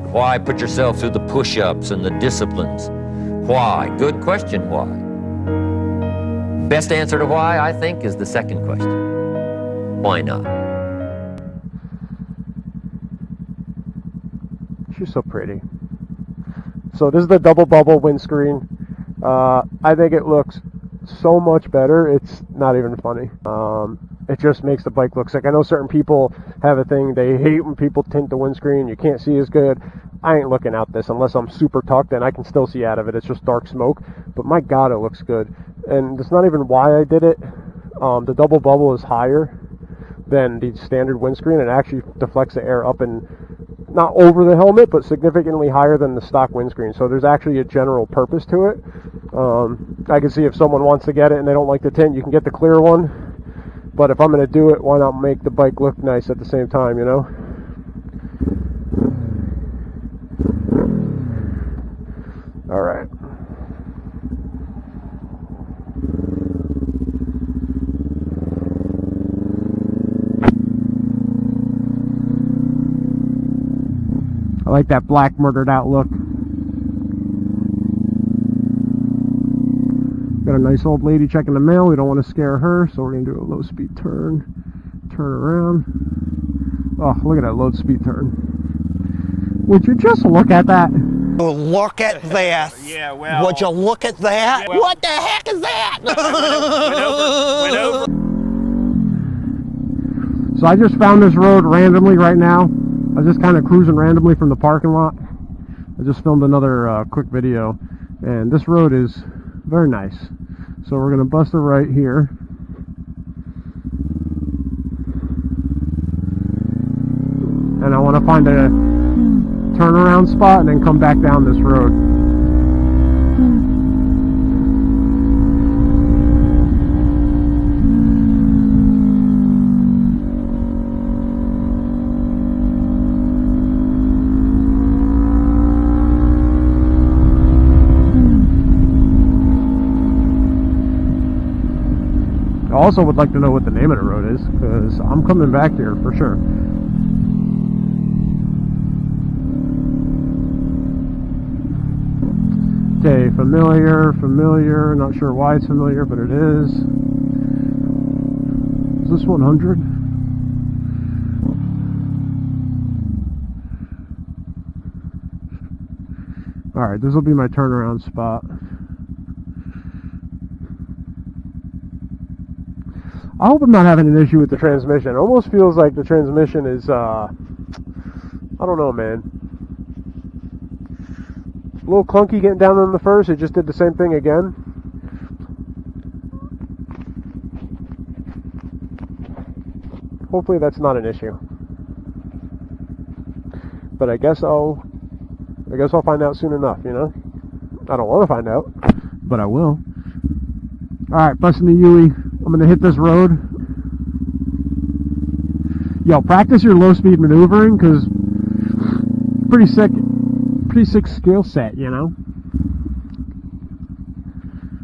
Why put yourself through the push-ups and the disciplines? Why? Good question, why? Best answer to why, I think, is the second question. Why not? She's so pretty. So this is the double bubble windscreen. I think it looks so much better, it's not even funny. It just makes the bike look sick. I know certain people have a thing, they hate when people tint the windscreen, you can't see as good. I ain't looking out this unless I'm super tucked and I can still see out of it. It's just dark smoke, but my god, it looks good. And it's not even why I did it. The double bubble is higher than the standard windscreen. It actually deflects the air up and not over the helmet, but significantly higher than the stock windscreen. So there's actually a general purpose to it. I can see if someone wants to get it and they don't like the tint, you can get the clear one. But if I'm going to do it, why not make the bike look nice at the same time, you know? All right. I like that black murdered out look. Got a nice old lady checking the mail. We don't want to scare her, so we're going to do a low speed turn. Turn around. Oh, look at that low speed turn. Would you just look at that? Look at that. Yeah, well. Would you look at that? Yeah, well, what the heck is that? Went over. So I just found this road randomly right now. I was just kind of cruising randomly from the parking lot. I just filmed another quick video, and this road is very nice. So we're going to bust a right here. And I want to find a turnaround spot and then come back down this road. I also would like to know what the name of the road is, because I'm coming back here for sure. Okay, familiar, not sure why it's familiar, but it is. Is this 100? Alright, this will be my turnaround spot. I hope I'm not having an issue with the transmission. It almost feels like the transmission is, I don't know, man. A little clunky getting down on the first. It just did the same thing again. Hopefully that's not an issue. But I guess I'll find out soon enough, you know? I don't want to find out, but I will. Alright, busting the Yui. I'm going to hit this road. Yo, practice your low-speed maneuvering, because pretty sick skill set, you know?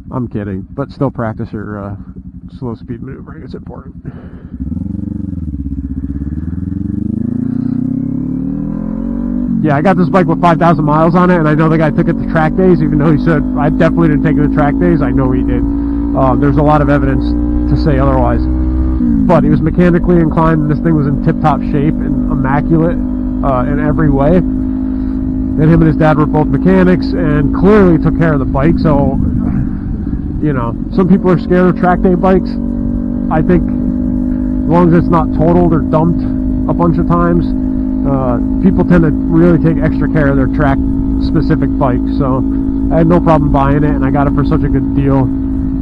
I'm kidding, but still practice your slow-speed maneuvering. It's important. Yeah, I got this bike with 5,000 miles on it, and I know the guy took it to track days, even though he said, I definitely didn't take it to track days. I know he did. There's a lot of evidence to say otherwise. But he was mechanically inclined, and this thing was in tip-top shape and immaculate in every way. And him and his dad were both mechanics and clearly took care of the bike. So, you know, some people are scared of track day bikes. I think as long as it's not totaled or dumped a bunch of times, people tend to really take extra care of their track-specific bike. So I had no problem buying it, and I got it for such a good deal.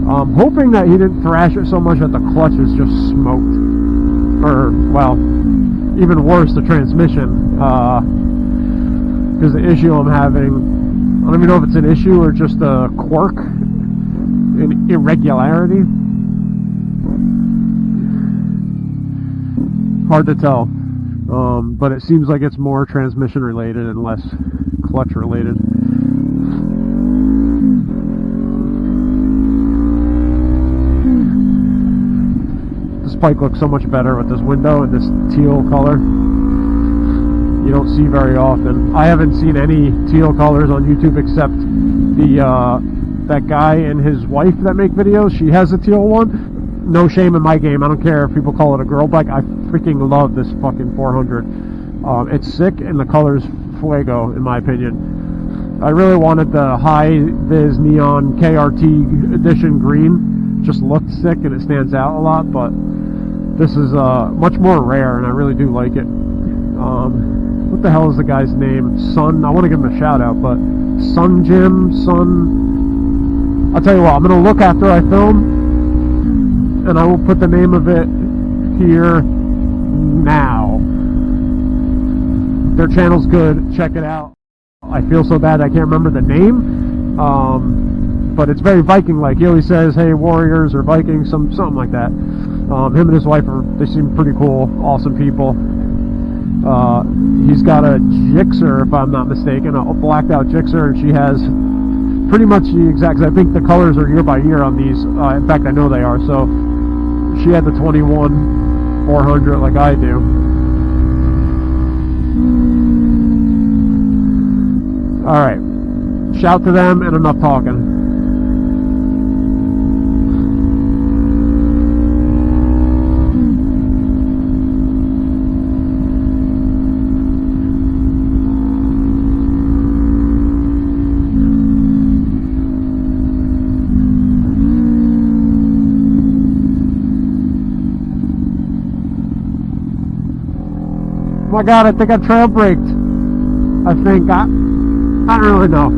Hoping that he didn't thrash it so much that the clutch is just smoked. Or, well, even worse, the transmission. Because the issue I'm having, I don't even know if it's an issue or just a quirk, an irregularity. Hard to tell. But it seems like it's more transmission related and less clutch related. This bike looks so much better with this window and this teal color. you don't see very often. I haven't seen any teal colors on YouTube except that guy and his wife that make videos. She has a teal one. No shame in my game. I don't care if people call it a girl bike. I freaking love this fucking 400. It's sick, and the color's fuego, in my opinion. I really wanted the high vis neon KRT edition green. Just looked sick, and it stands out a lot, but this is much more rare, and I really do like it. What the hell is the guy's name? Sun. I want to give him a shout out, but Sun Jim, Sun. I'll tell you what, I'm going to look after I film, and I will put the name of it here now. Their channel's good. Check it out. I feel so bad I can't remember the name, but it's very Viking-like. He always says, "Hey, Warriors" or "Vikings," something like that. Him and his wife they seem pretty cool, awesome people. He's got a Gixxer, if I'm not mistaken, a blacked out Gixxer, and she has pretty much the exact. I think the colors are year by year on these. In fact, I know they are. So she had the 21 400 like I do. All right, shout to them and enough talking. Oh my God, I think I trail braked. I don't really know.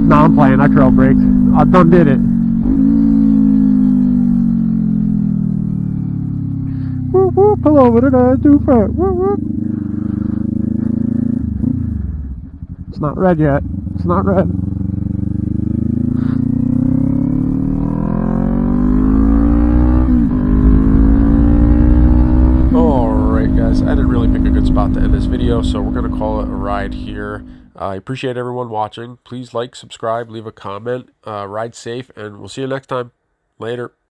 No, I'm playing. I trail braked. I done did it. Whoop whoop, hello, what did I do for it? Whoop whoop. It's not red yet. It's not red. Alright guys, I didn't really pick a good spot to end this video, so we're going to call it a ride here. I appreciate everyone watching. Please like, subscribe, leave a comment, ride safe, and we'll see you next time. Later.